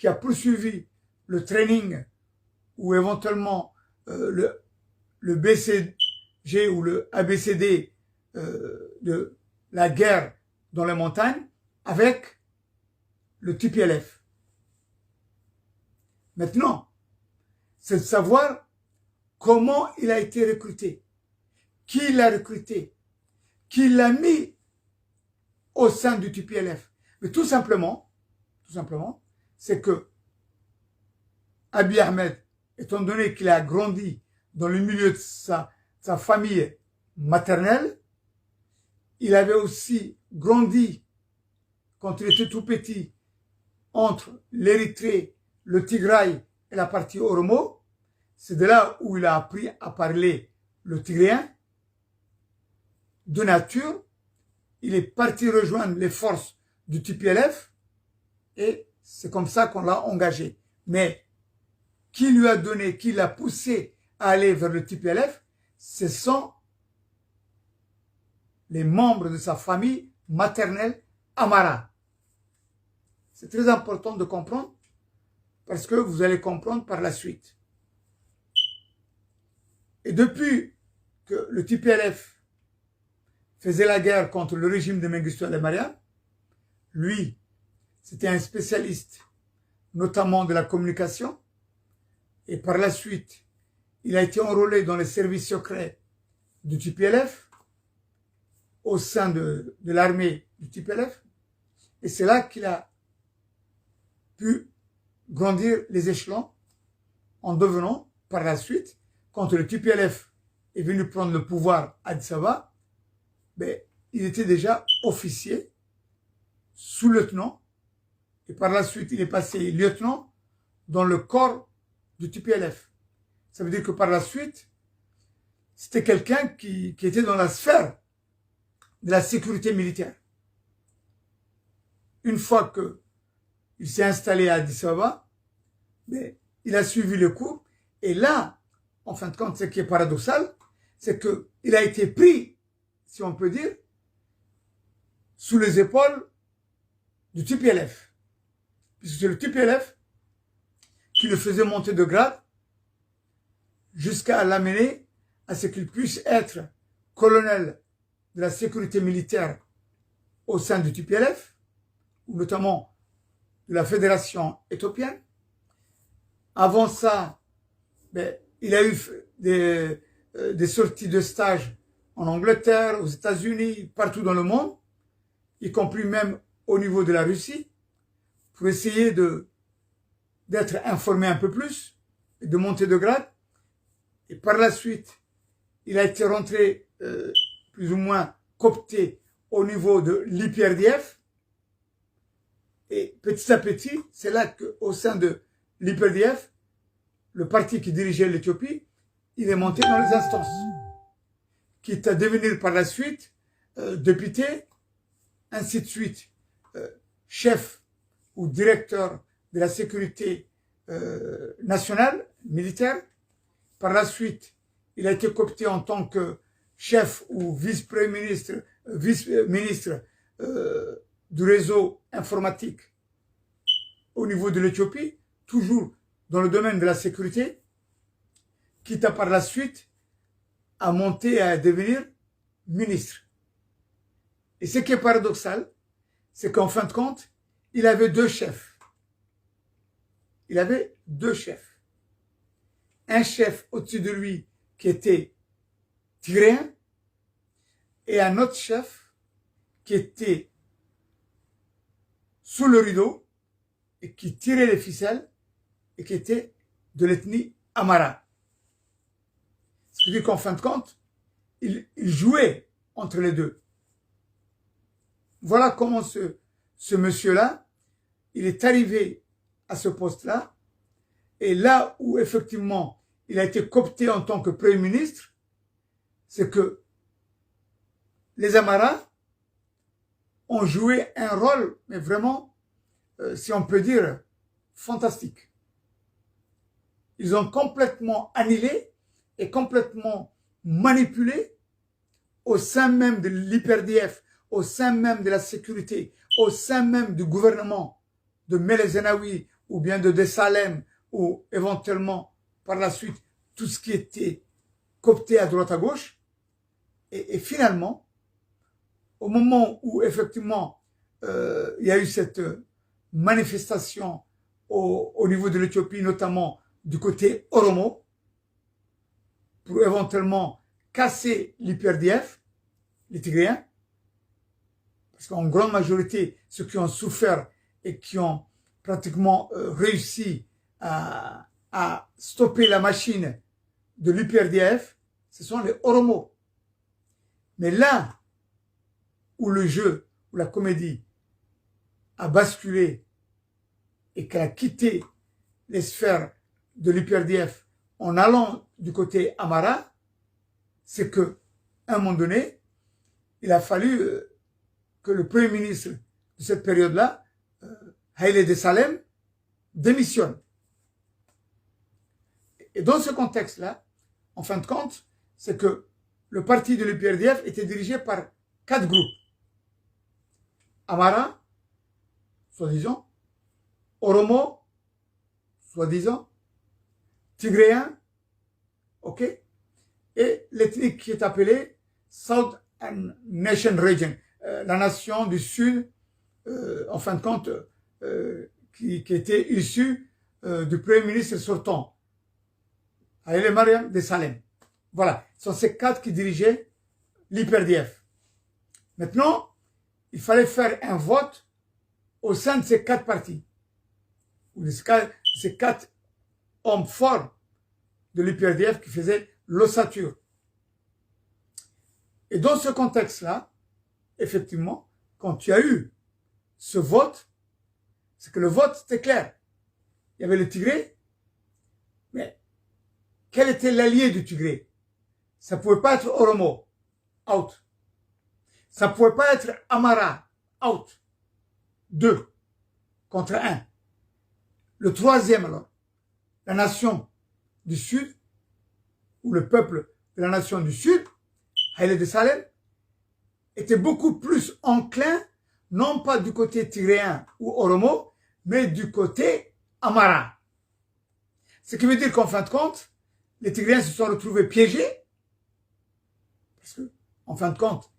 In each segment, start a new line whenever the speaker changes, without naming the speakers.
qui a poursuivi le training ou éventuellement le BCG ou le ABCD de la guerre dans les montagnes avec le TPLF. Maintenant, c'est de savoir comment il a été recruté, qui l'a recruté, qui l'a mis au sein du TPLF. Mais tout simplement, c'est que Abiy Ahmed, étant donné qu'il a grandi dans le milieu de sa famille maternelle, il avait aussi grandi, quand il était tout petit, entre l'Érythrée, le Tigray et la partie Oromo. C'est de là où il a appris à parler le tigréen. De nature, il est parti rejoindre les forces du TPLF et c'est comme ça qu'on l'a engagé. Mais qui lui a donné, qui l'a poussé à aller vers le TPLF, ce sont les membres de sa famille maternelle Amara. C'est très important de comprendre parce que vous allez comprendre par la suite. Et depuis que le TPLF faisait la guerre contre le régime de Mengistu Haile Mariam, lui, c'était un spécialiste, notamment de la communication, et par la suite, il a été enrôlé dans les services secrets du TPLF, au sein de l'armée du TPLF, et c'est là qu'il a pu grandir les échelons en devenant, par la suite, quand le TPLF est venu prendre le pouvoir à Addis Ababa, ben, il était déjà officier, sous-lieutenant, et par la suite, il est passé lieutenant dans le corps du TPLF. Ça veut dire que par la suite, c'était quelqu'un qui était dans la sphère de la sécurité militaire. Une fois qu'il s'est installé à Addis Ababa, ben, il a suivi le cours, et là, en fin de compte, ce qui est paradoxal, c'est qu'il a été pris, si on peut dire, sous les épaules du TPLF. Puisque c'est le TPLF qui le faisait monter de grade jusqu'à l'amener à ce qu'il puisse être colonel de la sécurité militaire au sein du TPLF, ou notamment de la fédération éthiopienne. Avant ça, ben, il a eu des sorties de stage en Angleterre, aux États-Unis, partout dans le monde, y compris même au niveau de la Russie, pour essayer d'être informé un peu plus et de monter de grade. Et par la suite, il a été rentré plus ou moins coopté au niveau de l'IPRDF. Et petit à petit, c'est là qu'au sein de l'IPRDF, le parti qui dirigeait l'Éthiopie, il est monté dans les instances, quitte à devenir par la suite député, ainsi de suite, chef ou directeur de la sécurité nationale, militaire. Par la suite, il a été coopté en tant que chef ou vice-premier ministre, vice-ministre du réseau informatique au niveau de l'Éthiopie, toujours dans le domaine de la sécurité, quitte à par la suite à monter et à devenir ministre. Et ce qui est paradoxal, c'est qu'en fin de compte, il avait deux chefs. Il avait deux chefs. Un chef au-dessus de lui qui était tigréen et un autre chef qui était sous le rideau et qui tirait les ficelles et qui était de l'ethnie Amara. Ce qui veut dire qu'en fin de compte, il jouait entre les deux. Voilà comment ce monsieur-là, il est arrivé à ce poste-là, et là où effectivement il a été coopté en tant que Premier ministre, c'est que les Amaras ont joué un rôle, mais vraiment, si on peut dire, fantastique. Ils ont complètement annihilé et complètement manipulé au sein même de l'IPRDF, au sein même de la sécurité, au sein même du gouvernement de Meles Zenawi ou bien de Dessalem, ou éventuellement par la suite tout ce qui était coopté à droite à gauche. Et finalement, au moment où effectivement il y a eu cette manifestation au niveau de l'Éthiopie, notamment du côté Oromo, pour éventuellement casser l'IPRDF, les Tigréens, parce qu'en grande majorité, ceux qui ont souffert et qui ont pratiquement réussi à stopper la machine de l'IPRDF, ce sont les Oromo. Mais là où le jeu, où la comédie a basculé et qu'elle a quitté les sphères de l'IPRDF en allant du côté Amara, c'est que, à un moment donné, il a fallu que le premier ministre de cette période-là, Haile Dessalem, démissionne. Et dans ce contexte-là, en fin de compte, c'est que le parti de l'IPRDF était dirigé par 4 groupes. Amara, soi-disant, Oromo, soi-disant, Tigréen, ok, et l'ethnique qui est appelée South Nation Region, la nation du Sud, en fin de compte, qui était issue du Premier ministre sortant, Haile Mariam Dessalem. Voilà, ce sont ces 4 qui dirigeaient l'IPRDF. Maintenant, il fallait faire un vote au sein de ces 4 partis, ou de ces 4 hommes forts de l'IPRDF qui faisaient l'ossature. Et dans ce contexte-là, effectivement, quand tu as eu ce vote, c'est que le vote, c'était clair. Il y avait le Tigré, mais quel était l'allié du Tigré? Ça ne pouvait pas être Oromo, out. Ça ne pouvait pas être Amara, out. 2 contre 1. Le troisième, alors, la nation du Sud, ou le peuple de la nation du Sud, Haile Dessalem, était beaucoup plus enclin, non pas du côté tigréen ou Oromo, mais du côté Amara. Ce qui veut dire qu'en fin de compte, les Tigréens se sont retrouvés piégés, parce que, en fin de compte,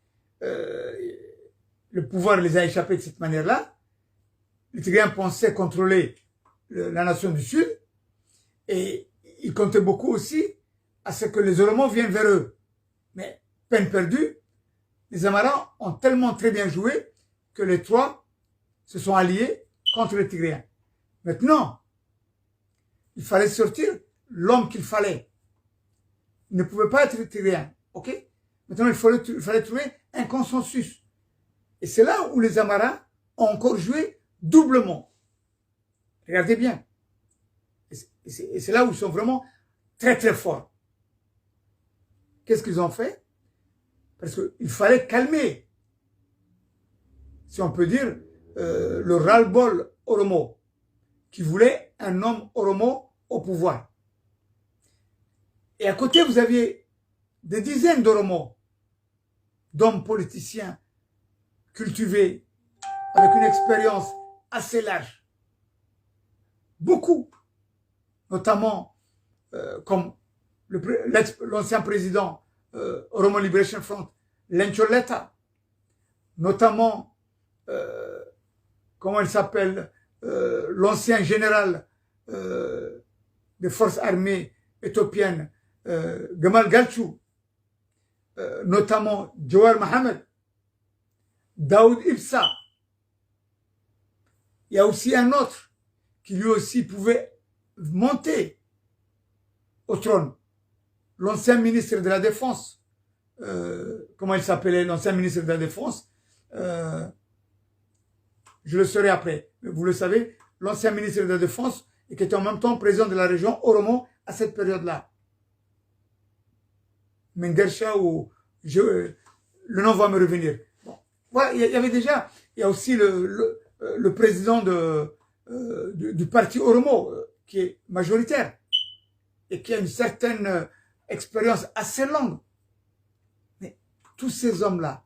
le pouvoir les a échappés de cette manière-là. Les Tigréens pensaient contrôler la nation du Sud, et ils comptaient beaucoup aussi à ce que les Oromo viennent vers eux. Mais, peine perdue, les Amaras ont tellement très bien joué que les 3 se sont alliés contre les Tigréens. Maintenant, il fallait sortir l'homme qu'il fallait. Il ne pouvait pas être Tigréen, ok? Maintenant, il fallait trouver un consensus. Et c'est là où les Amaras ont encore joué doublement. Regardez bien. Et c'est là où ils sont vraiment très très forts. Qu'est-ce qu'ils ont fait? Parce qu'il fallait calmer, si on peut dire, le ras-le-bol Oromo, qui voulait un homme Oromo au pouvoir. Et à côté, vous aviez des dizaines d'Oromo, d'hommes politiciens cultivés, avec une expérience assez large. Beaucoup, notamment comme l'ancien président Oromo Liberation Front, Lencho Letta, notamment, comment il s'appelle, l'ancien général des forces armées éthiopiennes, Gamal Galchou, notamment Jawar Mohamed, Daoud Ibsa. Il y a aussi un autre qui lui aussi pouvait monter au trône, l'ancien ministre de la Défense, comment il s'appelait, l'ancien ministre de la Défense, je le saurai après, mais vous le savez, l'ancien ministre de la Défense et qui était en même temps président de la région Oromo à cette période-là. Mengersha ou le nom va me revenir. Bon. Voilà, il y avait déjà, il y a aussi le président du parti Oromo qui est majoritaire et qui a une certaine expérience assez longue. Mais tous ces hommes-là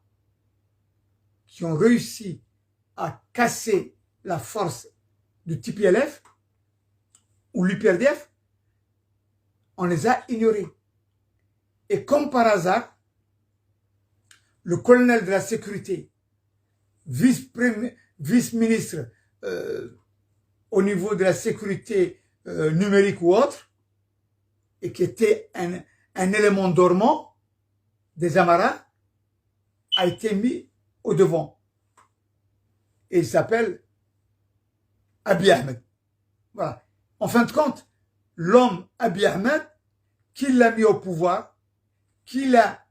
qui ont réussi à casser la force du TPLF, ou l'UPRDF, on les a ignorés. Et comme par hasard, le colonel de la sécurité, vice-ministre au niveau de la sécurité numérique ou autre, et qui était un élément dormant des Amaras, a été mis au devant. Et il s'appelle Abiy Ahmed. Voilà. En fin de compte, l'homme Abiy Ahmed, qui l'a mis au pouvoir, qui l'a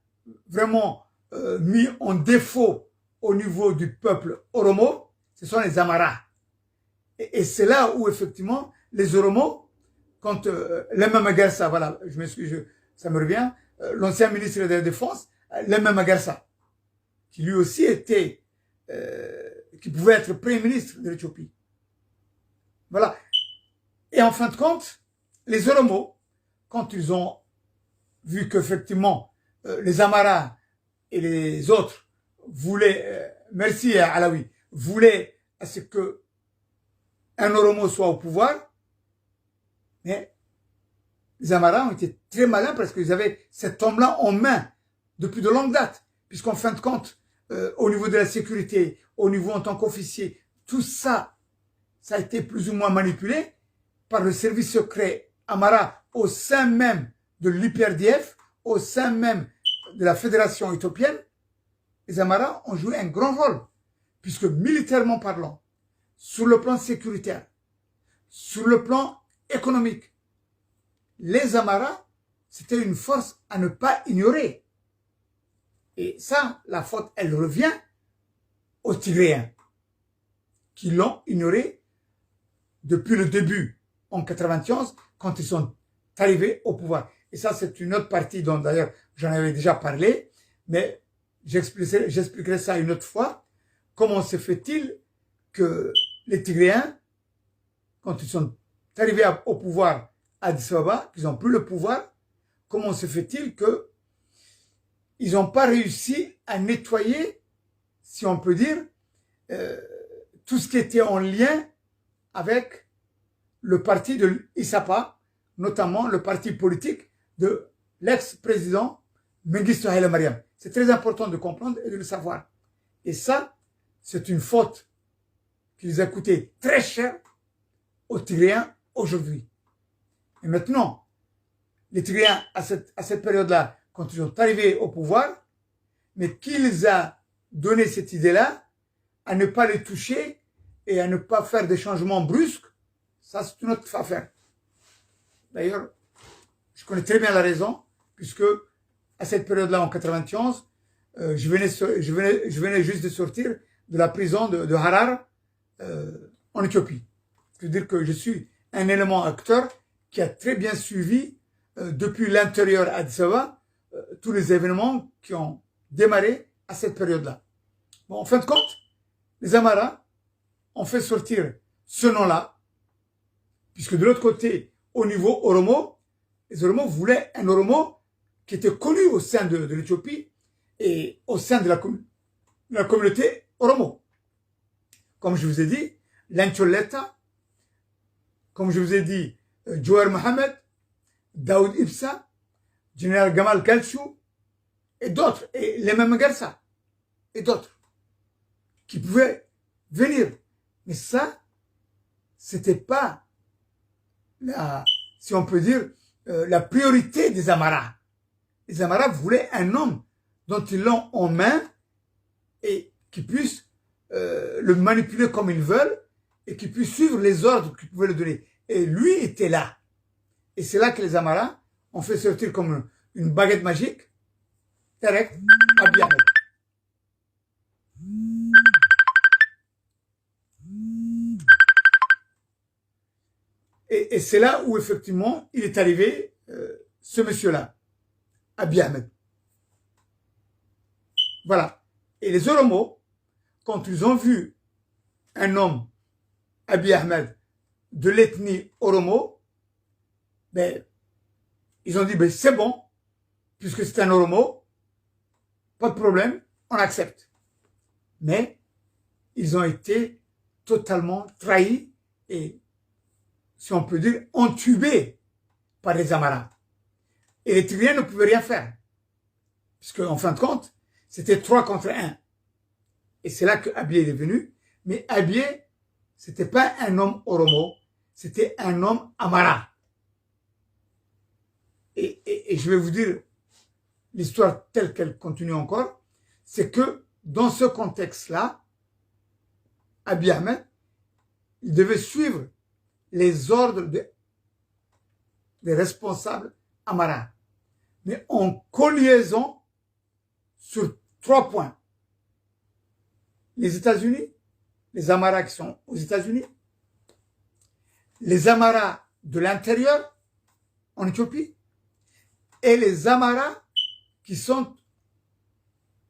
vraiment mis en défaut au niveau du peuple Oromo, ce sont les Amaras. Et c'est là où, effectivement, les Oromo, quand Lemma Magarsa, voilà, je m'excuse, ça me revient, l'ancien ministre de la Défense, Lemma Magarsa, qui lui aussi était, qui pouvait être Premier ministre de l'Éthiopie. Voilà. Et en fin de compte, les Oromo, quand ils ont vu qu'effectivement, les Amaras et les autres voulaient, merci à Alaoui, voulaient à ce que un Oromo soit au pouvoir, mais les Amaras ont été très malins parce qu'ils avaient cet homme-là en main depuis de longue date, puisqu'en fin de compte, au niveau de la sécurité, au niveau en tant qu'officier, tout ça, ça a été plus ou moins manipulé par le service secret Amara au sein même de l'UPRDF, au sein même de la fédération éthiopienne. Les Amaras ont joué un grand rôle, puisque militairement parlant, sur le plan sécuritaire, sur le plan économique, les Amaras, c'était une force à ne pas ignorer. Et ça, la faute, elle revient aux Tigréens, qui l'ont ignoré depuis le début, en 91, quand ils sont arrivés au pouvoir. Et ça, c'est une autre partie dont d'ailleurs j'en avais déjà parlé, mais j'expliquerai ça une autre fois. Comment se fait-il que les Tigréens, quand ils sont arrivés au pouvoir à Addis Ababa, qu'ils n'ont plus le pouvoir, comment se fait-il que ils n'ont pas réussi à nettoyer, si on peut dire, tout ce qui était en lien avec le parti de l'ISAPA, notamment le parti politique de l'ex-président Mengistu Haile Mariam. C'est très important de comprendre et de le savoir. Et ça, c'est une faute qui les a coûté très cher aux Tigréens aujourd'hui. Et maintenant, les Tigréens, à cette période-là, quand ils sont arrivés au pouvoir, mais qui les a donné cette idée-là, à ne pas les toucher et à ne pas faire des changements brusques, ça c'est une autre affaire. D'ailleurs, je connais très bien la raison, puisque à cette période-là, en 91, je venais juste de sortir de la prison de Harar en Éthiopie. C'est-à-dire que je suis un élément acteur qui a très bien suivi depuis l'intérieur Addis Ababa tous les événements qui ont démarré à cette période-là. Bon, en fin de compte, les Amaras ont fait sortir ce nom-là, puisque de l'autre côté, au niveau Oromo, les Oromo voulaient un Oromo qui était connu au sein de l'Éthiopie et au sein de la communauté Oromo. Comme je vous ai dit, Lancholeta, comme je vous ai dit, Jawar Mohamed, Daoud Ibsa, Général Gamal Galchou, et d'autres, et les mêmes Garça, et d'autres, qui pouvaient venir. Mais ça, c'était pas si on peut dire, la priorité des Amaras. Les Amaras voulaient un homme dont ils l'ont en main et qui puisse le manipuler comme ils veulent et qui puisse suivre les ordres qu'ils pouvaient le donner. Et lui était là. Et c'est là que les Amaras ont fait sortir comme une baguette magique, direct, Abiy Ahmed. Et c'est là où, effectivement, il est arrivé, ce monsieur-là, Abiy Ahmed. Voilà. Et les Oromo, quand ils ont vu un homme, Abiy Ahmed, de l'ethnie Oromo, ben, ils ont dit, ben, c'est bon, puisque c'est un Oromo, pas de problème, on accepte. Mais ils ont été totalement trahis et si on peut dire, entubés par les Amaras. Et les Tigréens ne pouvaient rien faire. Puisque, en fin de compte, c'était 3 contre 1. Et c'est là que Abiy est venu. Mais Abiy, c'était pas un homme Oromo, c'était un homme Amara. Et je vais vous dire l'histoire telle qu'elle continue encore, c'est que dans ce contexte-là, Abiy Ahmed, il devait suivre les ordres des responsables Amara, mais en colliaison sur 3 points. Les États-Unis, les Amaras qui sont aux États-Unis, les Amaras de l'intérieur en Éthiopie et les Amaras qui sont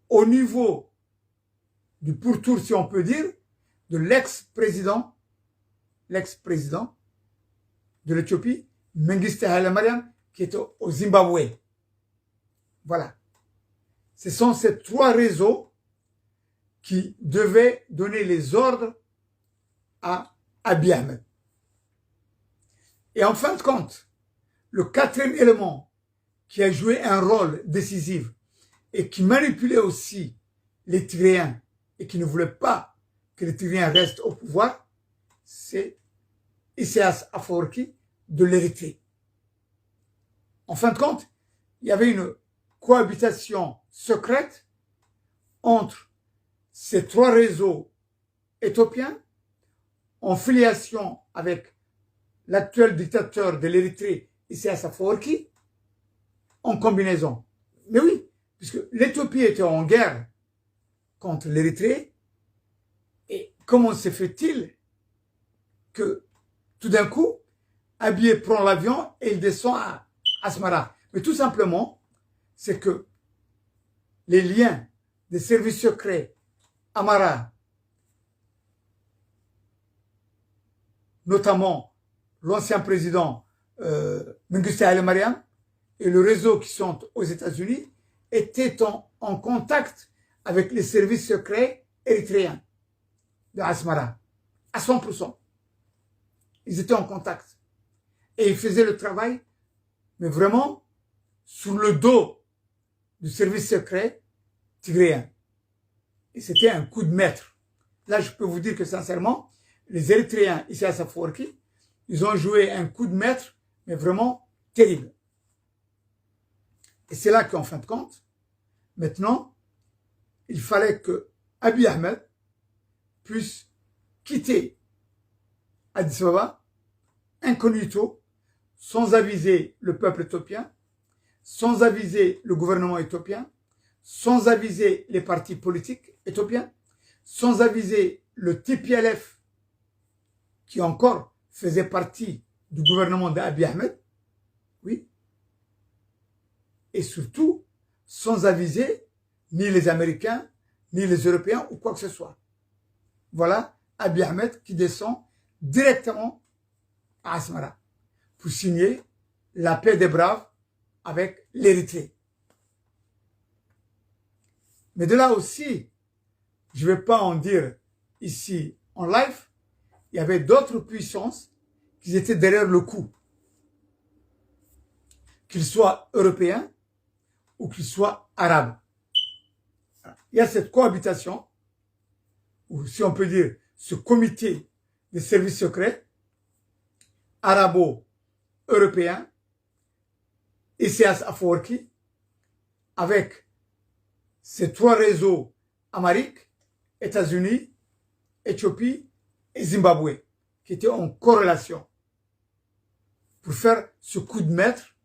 au niveau du pourtour, si on peut dire, de l'ex-président de l'Éthiopie, Mengistu Haile Mariam, qui est au Zimbabwe. Voilà. Ce sont ces 3 réseaux qui devaient donner les ordres à Abiy Ahmed. Et en fin de compte, le 4e élément qui a joué un rôle décisif et qui manipulait aussi les Tigréens et qui ne voulait pas que les Tigréens restent au pouvoir, c'est Isaias Afwerki de l'Érythrée. En fin de compte, il y avait une cohabitation secrète entre ces 3 réseaux éthiopiens en filiation avec l'actuel dictateur de l'Érythrée, Isaias Afwerki, en combinaison. Mais oui, puisque l'Éthiopie était en guerre contre l'Érythrée, et comment se fait-il que tout d'un coup, Abiy prend l'avion et il descend à Asmara? Mais tout simplement, c'est que les liens des services secrets Amara, notamment l'ancien président Mengistu Haile Mariam et le réseau qui sont aux États-Unis, étaient en contact avec les services secrets érythréens de Asmara, à 100%. Ils étaient en contact. Et ils faisaient le travail, mais vraiment, sur le dos du service secret tigréen. Et c'était un coup de maître. Là, je peux vous dire que sincèrement, les Érythréens, Isaias Afwerki, ils ont joué un coup de maître, mais vraiment terrible. Et c'est là qu'en fin de compte, maintenant, il fallait que Abiy Ahmed puisse quitter Addis Ababa, incognito, sans aviser le peuple éthiopien, sans aviser le gouvernement éthiopien, sans aviser les partis politiques éthiopiens, sans aviser le TPLF, qui encore faisait partie du gouvernement d'Abiy Ahmed, oui, et surtout sans aviser ni les Américains, ni les Européens ou quoi que ce soit. Voilà Abiy Ahmed qui descend directement à Asmara pour signer la paix des braves avec l'Érythrée. Mais de là aussi, je ne vais pas en dire ici en live, il y avait d'autres puissances qui étaient derrière le coup. Qu'ils soient européens ou qu'ils soient arabes. Il y a cette cohabitation, ou si on peut dire, ce comité des services secrets arabo-européen, Isaias Afwerki, avec ces 3 réseaux américains, États-Unis, Éthiopie et Zimbabwe, qui étaient en corrélation pour faire ce coup de maître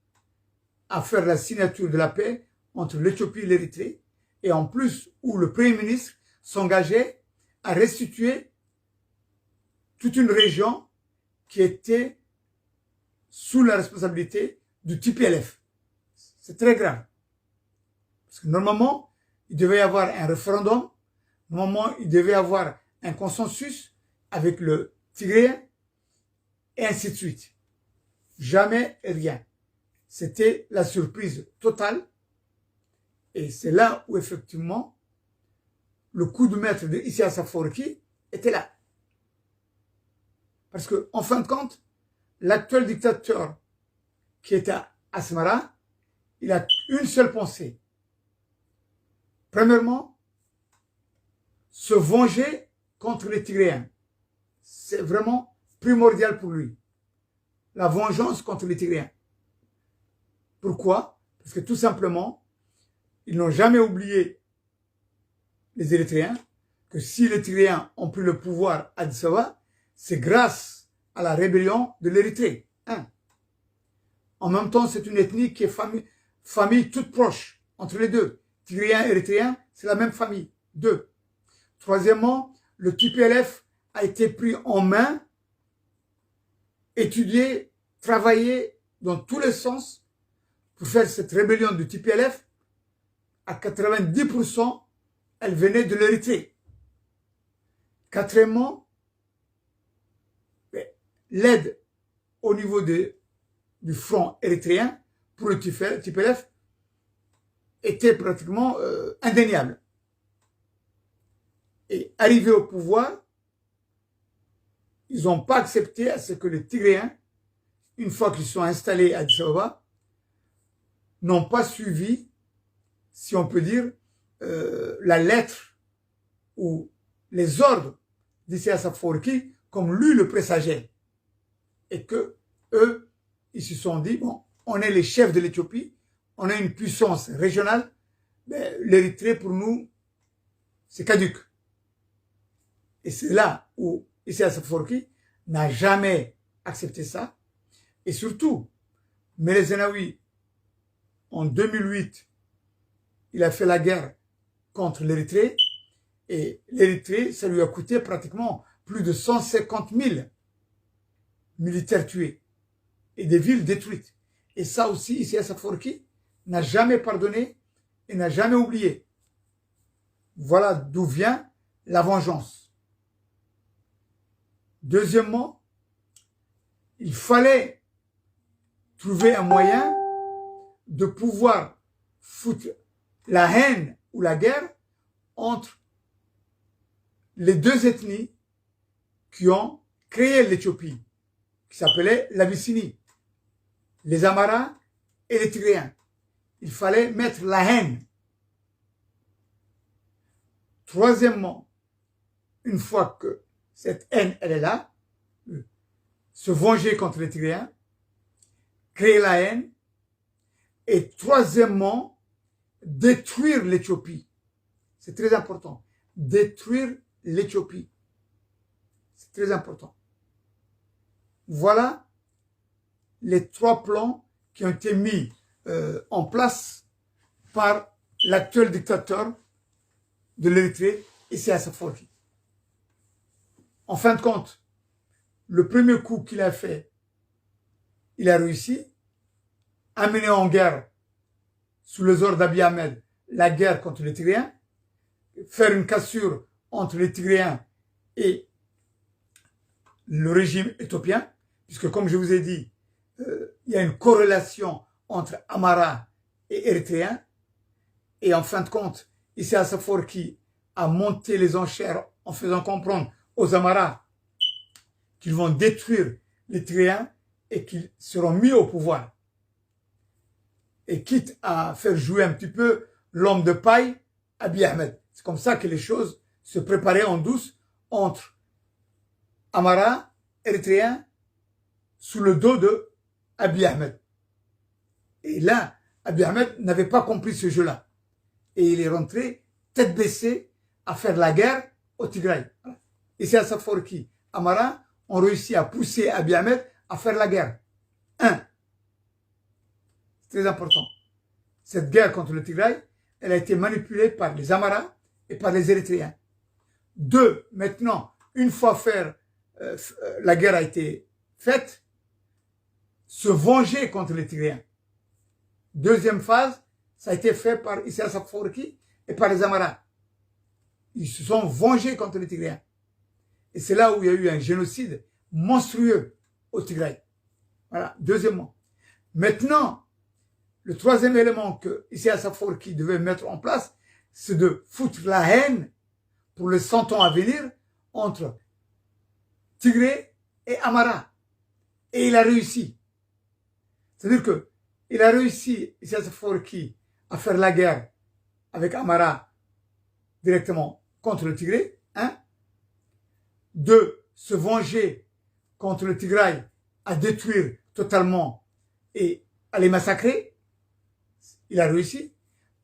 à faire la signature de la paix entre l'Éthiopie et l'Érythrée, et en plus où le Premier ministre s'engageait à restituer toute une région qui était sous la responsabilité du TPLF. C'est très grave. Parce que normalement, il devait y avoir un référendum, normalement, il devait y avoir un consensus avec le Tigré, et ainsi de suite. Jamais rien. C'était la surprise totale. Et c'est là où, effectivement, le coup de maître de Isaias Afwerki était là. Parce que, en fin de compte, l'actuel dictateur qui est à Asmara, il a une seule pensée. Premièrement, se venger contre les Tigréens. C'est vraiment primordial pour lui. La vengeance contre les Tigréens. Pourquoi? Parce que tout simplement, ils n'ont jamais oublié, les Érythréens, que si les Tigréens ont pris le pouvoir à Addis Abeba, c'est grâce à la rébellion de l'Érythrée. En même temps, c'est une ethnie qui est famille toute proche entre les deux. Tigréens et Érythréens, c'est la même famille. 2. Troisièmement, le TPLF a été pris en main, étudié, travaillé dans tous les sens pour faire cette rébellion du TPLF. À 90%, elle venait de l'Érythrée. Quatrièmement, l'aide au niveau du front érythréen pour le TPLF était pratiquement indéniable. Et arrivé au pouvoir, ils n'ont pas accepté à ce que les Tigréens, une fois qu'ils sont installés à Addis Abeba, n'ont pas suivi, si on peut dire, la lettre ou les ordres d'Isaias Afwerki, comme lui le présageait. Et que eux, ils se sont dit, bon, on est les chefs de l'Éthiopie, on a une puissance régionale, mais l'Érythrée, pour nous, c'est caduque. Et c'est là où Isaias Afwerki n'a jamais accepté ça. Et surtout, Meles Zenawi, en 2008, il a fait la guerre contre l'Érythrée. Et l'Érythrée, ça lui a coûté pratiquement plus de 150 000 militaires tués et des villes détruites. Et ça aussi, Isaias Afwerki n'a jamais pardonné et n'a jamais oublié. Voilà d'où vient la vengeance. Deuxièmement, il fallait trouver un moyen de pouvoir foutre la haine ou la guerre entre les deux ethnies qui ont créé l'Éthiopie, qui s'appelait l'Abyssinie, les Amaras et les Tigréens. Il fallait mettre la haine. Troisièmement, une fois que cette haine, elle est là, se venger contre les Tigréens, créer la haine, et troisièmement, détruire l'Éthiopie. C'est très important. Détruire l'Éthiopie. C'est très important. Voilà les 3 plans qui ont été mis en place par l'actuel dictateur de l'Érythrée, Isaias Afwerki. En fin de compte, le premier coup qu'il a fait, il a réussi, à mener en guerre, sous les ordres d'Abiy Ahmed, la guerre contre les Tigréens, faire une cassure entre les Tigréens et le régime éthiopien, puisque comme je vous ai dit, il y a une corrélation entre Amara et Érythréens, et en fin de compte, Isaias Afwerki a monté les enchères en faisant comprendre aux Amaras qu'ils vont détruire les Tigréens et qu'ils seront mis au pouvoir. Et quitte à faire jouer un petit peu l'homme de paille, Abiy Ahmed. C'est comme ça que les choses se préparaient en douce entre Amara, Érythréens, sous le dos de Abiy Ahmed. Et là, Abiy Ahmed n'avait pas compris ce jeu-là. Et il est rentré tête baissée à faire la guerre au Tigray. Et c'est Isaias Afwerki, Amara ont réussi à pousser Abiy Ahmed à faire la guerre. 1. C'est très important. Cette guerre contre le Tigray, elle a été manipulée par les Amaras et par les Érythréens. 2. Maintenant, une fois la guerre a été faite, se venger contre les Tigréens. Deuxième phase, ça a été fait par Isaias Afwerki et par les Amaras. Ils se sont vengés contre les Tigréens. Et c'est là où il y a eu un génocide monstrueux au Tigray. Voilà, deuxièmement. Maintenant, le troisième élément que Isaias Afwerki devait mettre en place, c'est de foutre la haine pour les 100 ans à venir entre Tigré et Amara. Et il a réussi. C'est-à-dire qu'il a réussi, Isaias Afwerki, à faire la guerre avec Amara directement contre le Tigré. 1. 2. Se venger contre le Tigray, à détruire totalement et à les massacrer. Il a réussi.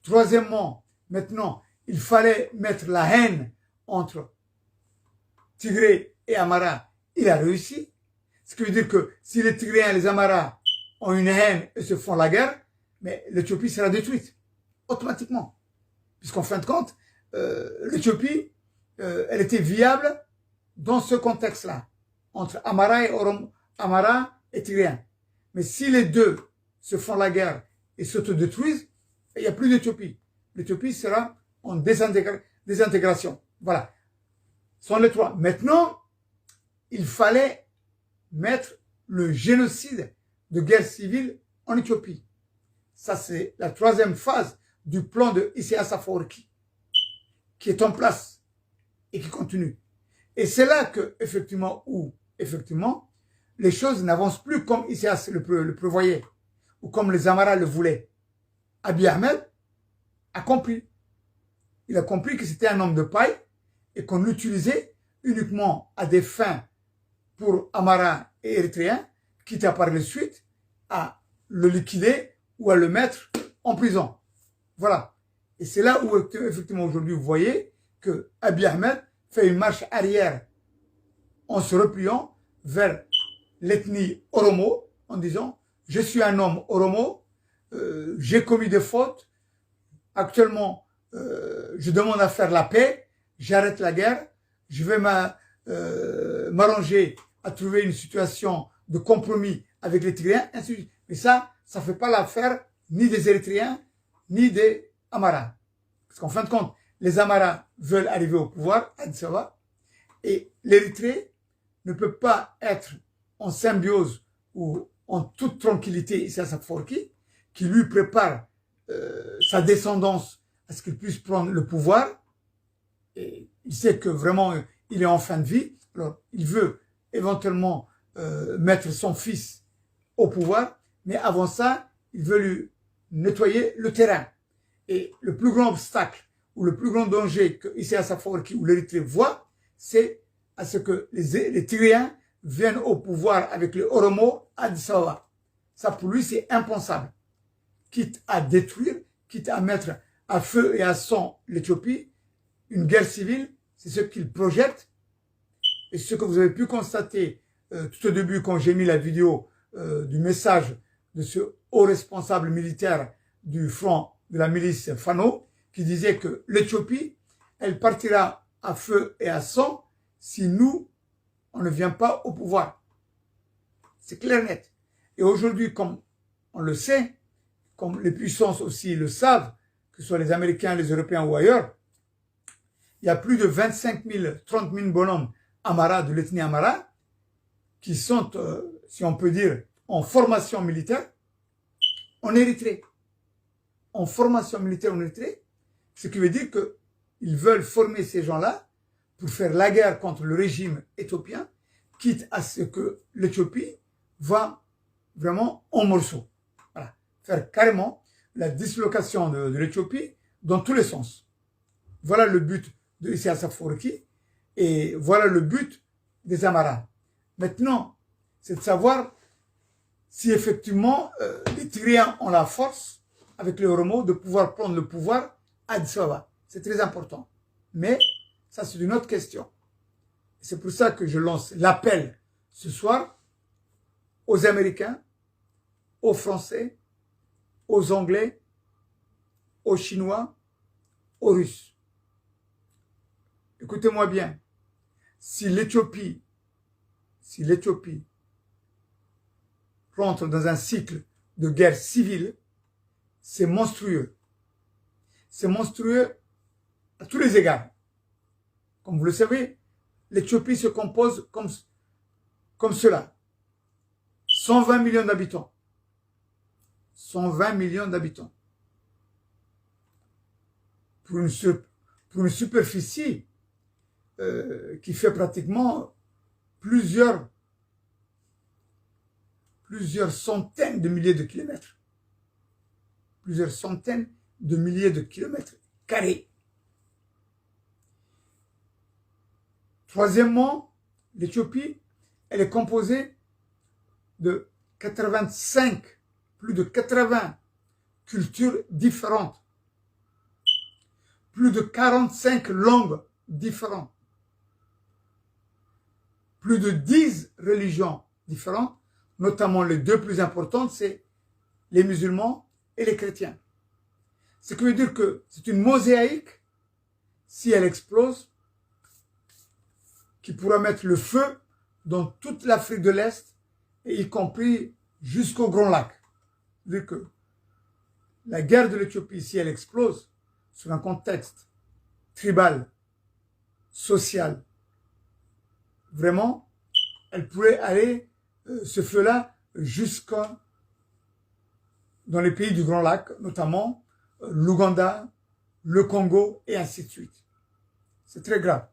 Troisièmement, maintenant, il fallait mettre la haine entre Tigré et Amara. Il a réussi. Ce qui veut dire que si les Tigréens et les Amaras ont une haine et se font la guerre, mais l'Éthiopie sera détruite automatiquement. Puisqu'en fin de compte, l'Éthiopie, elle était viable dans ce contexte-là, entre Amara et Tigréens. Mais si les deux se font la guerre et s'autodétruisent, il n'y a plus d'Éthiopie. L'Éthiopie sera en désintégration. Voilà. Ce sont les trois. Maintenant, il fallait mettre le génocide de guerre civile en Éthiopie. Ça, c'est la troisième phase du plan de Isaias Afwerki, qui est en place et qui continue. Et c'est là que, effectivement, les choses n'avancent plus comme Isaias le prévoyait, ou comme les Amaras le voulaient. Abiy Ahmed a compris. Il a compris que c'était un homme de paille et qu'on l'utilisait uniquement à des fins pour Amara et Érythréens, quitte à par la suite à le liquider ou à le mettre en prison. Voilà. Et c'est là où, effectivement, aujourd'hui, vous voyez que Abiy Ahmed fait une marche arrière en se repliant vers l'ethnie Oromo, en disant « Je suis un homme Oromo, j'ai commis des fautes, actuellement, je demande à faire la paix, j'arrête la guerre, je vais m'arranger à trouver une situation de compromis avec les Tigréens, ainsi de suite. » Mais ça ne fait pas l'affaire ni des Érythréens, ni des Amaras. Parce qu'en fin de compte, les Amaras veulent arriver au pouvoir, à Addis Ababa, et l'Érythrée ne peut pas être en symbiose ou en toute tranquillité, Isaias Afwerki, qui lui prépare sa descendance à ce qu'il puisse prendre le pouvoir. Et il sait que vraiment, il est en fin de vie. Alors, il veut éventuellement mettre son fils au pouvoir, mais avant ça, il veut lui nettoyer le terrain. Et le plus grand obstacle ou le plus grand danger que Isaias Afwerki ou l'Érythrée voit, c'est à ce que les Tigréens viennent au pouvoir avec les Oromo à Addis Ababa. Ça, pour lui, c'est impensable. Quitte à détruire, quitte à mettre à feu et à sang l'Éthiopie, une guerre civile, c'est ce qu'il projette. Et ce que vous avez pu constater tout au début quand j'ai mis la vidéo du message de ce haut responsable militaire du front de la milice Fano, qui disait que l'Éthiopie, elle partira à feu et à sang si nous, on ne vient pas au pouvoir. C'est clair et net. Et aujourd'hui, comme on le sait, comme les puissances aussi le savent, que ce soit les Américains, les Européens ou ailleurs, il y a plus de 25 000, 30 000 bonhommes Amara, de l'ethnie Amara, qui sont, si on peut dire, en formation militaire en Érythrée. En formation militaire en Érythrée, ce qui veut dire qu'ils veulent former ces gens-là pour faire la guerre contre le régime éthiopien, quitte à ce que l'Éthiopie va vraiment en morceaux. Voilà. Faire carrément la dislocation de l'Éthiopie dans tous les sens. Voilà le but de Isaias Afwerki et voilà le but des Amaras. Maintenant, c'est de savoir si effectivement les Tigréens ont la force, avec les Oromo, de pouvoir prendre le pouvoir à Addis Ababa. C'est très important. Mais ça, c'est une autre question. C'est pour ça que je lance l'appel ce soir aux Américains, aux Français, aux Anglais, aux Chinois, aux Russes. Écoutez-moi bien. Si l'Éthiopie rentre dans un cycle de guerre civile, c'est monstrueux. C'est monstrueux à tous les égards. Comme vous le savez, l'Éthiopie se compose comme cela. 120 millions d'habitants. 120 millions d'habitants. Pour une superficie qui fait pratiquement plusieurs plusieurs centaines de milliers de kilomètres. Plusieurs centaines de milliers de kilomètres carrés. Troisièmement, l'Éthiopie, elle est composée de 85, plus de 80 cultures différentes, plus de 45 langues différentes, plus de 10 religions différentes, notamment les deux plus importantes, c'est les musulmans et les chrétiens. Ce qui veut dire que c'est une mosaïque, si elle explose, qui pourra mettre le feu dans toute l'Afrique de l'Est, et y compris jusqu'au Grand Lac. C'est-à-dire que la guerre de l'Éthiopie, si elle explose, sur un contexte tribal, social, vraiment, elle pourrait aller, ce feu-là, jusqu'à dans les pays du Grand Lac, notamment l'Ouganda, le Congo, et ainsi de suite. C'est très grave.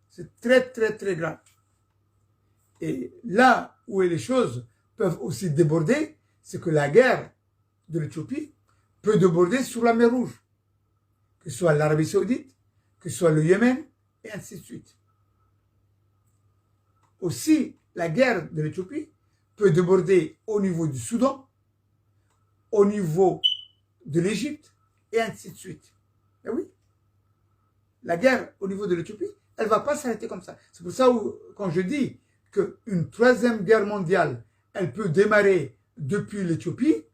C'est très, très, très grave. Et là où les choses peuvent aussi déborder, c'est que la guerre de l'Éthiopie peut déborder sur la mer Rouge, que ce soit l'Arabie Saoudite, que ce soit le Yémen, et ainsi de suite. Aussi, la guerre de l'Éthiopie peut déborder au niveau du Soudan, au niveau de l'Égypte, et ainsi de suite. Et oui, la guerre au niveau de l'Éthiopie, elle ne va pas s'arrêter comme ça. C'est pour ça que quand je dis qu'une troisième guerre mondiale, elle peut démarrer depuis l'Éthiopie,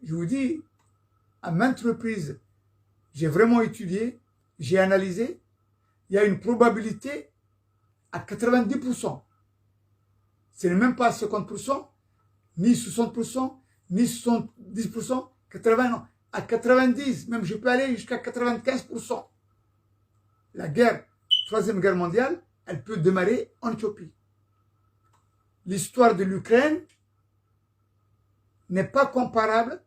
je vous dis, à maintes reprises, j'ai vraiment étudié, j'ai analysé, il y a une probabilité à 90%. Ce n'est même pas 50%, ni 60%, ni 70%, 80%, non. À 90%, même je peux aller jusqu'à 95%. La guerre, troisième guerre mondiale, elle peut démarrer en Éthiopie. L'histoire de l'Ukraine n'est pas comparable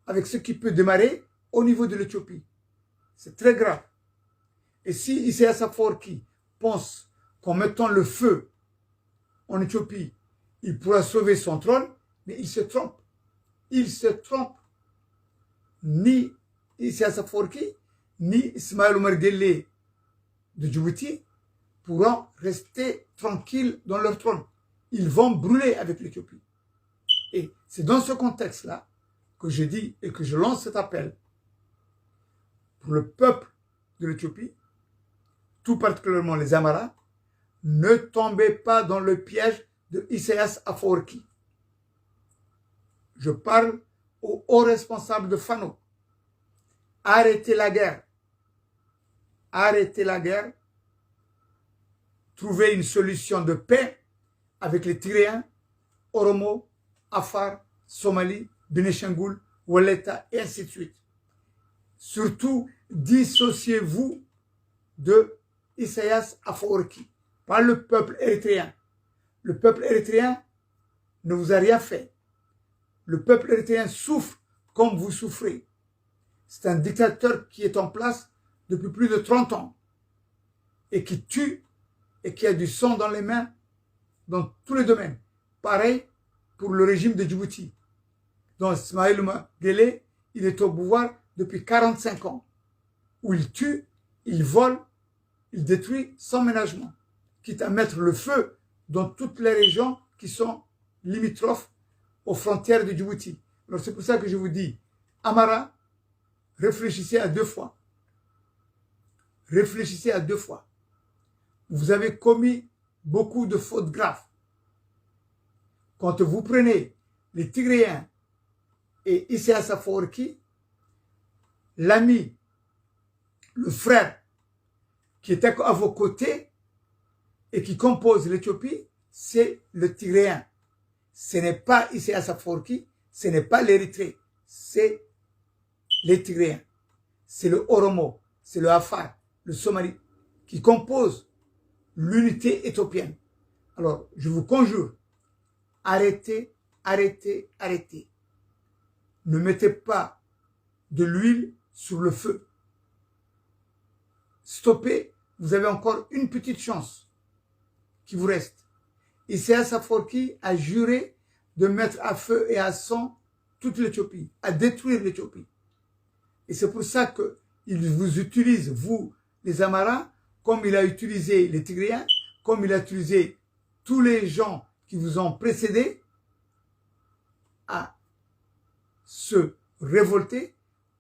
avec ce qui peut démarrer au niveau de l'Éthiopie. C'est très grave. Et si Isaias Afwerki pense qu'en mettant le feu en Éthiopie, il pourra sauver son trône, mais il se trompe. Il se trompe. Ni Isaias Afwerki, ni Ismaël Omar Guelleh de Djibouti pourront rester tranquilles dans leur trône. Ils vont brûler avec l'Éthiopie. Et c'est dans ce contexte-là que je dis et que je lance cet appel pour le peuple de l'Éthiopie, tout particulièrement les Amaras, ne tombez pas dans le piège de Isaias Afwerki. Je parle aux hauts responsables de Fano. Arrêtez la guerre. Arrêtez la guerre. Trouvez une solution de paix avec les Tigréens, Oromo, Afar, Somalie, Bénéchangul, Waleta, et ainsi de suite. Surtout, dissociez-vous de Isaias Afwerki, pas le peuple érythréen. Le peuple érythréen ne vous a rien fait. Le peuple érythréen souffre comme vous souffrez. C'est un dictateur qui est en place depuis plus de 30 ans et qui tue et qui a du sang dans les mains dans tous les domaines. Pareil pour le régime de Djibouti. Donc Ismaël Omar Guelleh, il est au pouvoir depuis 45 ans, où il tue, il vole, il détruit sans ménagement, quitte à mettre le feu dans toutes les régions qui sont limitrophes aux frontières de Djibouti. Alors c'est pour ça que je vous dis, Amara, réfléchissez à 2 fois. Réfléchissez à 2 fois. Vous avez commis beaucoup de fautes graves. Quand vous prenez les Tigréens et Isaias Afwerki, l'ami, le frère qui était à vos côtés et qui compose l'Éthiopie, c'est le Tigréen. Ce n'est pas Isaias Afwerki, ce n'est pas l'Érythrée, c'est les Tigréens. C'est le Oromo, c'est le Afar, le Somali, qui composent l'unité éthiopienne. Alors, je vous conjure, arrêtez, arrêtez, arrêtez. Ne mettez pas de l'huile sur le feu. Stoppez, vous avez encore une petite chance qui vous reste. Isaias Afwerki a juré de mettre à feu et à sang toute l'Éthiopie, à détruire l'Éthiopie. Et c'est pour ça qu'il vous utilise, vous, les Amaras, comme il a utilisé les Tigréens, comme il a utilisé tous les gens qui vous ont précédés à se révolter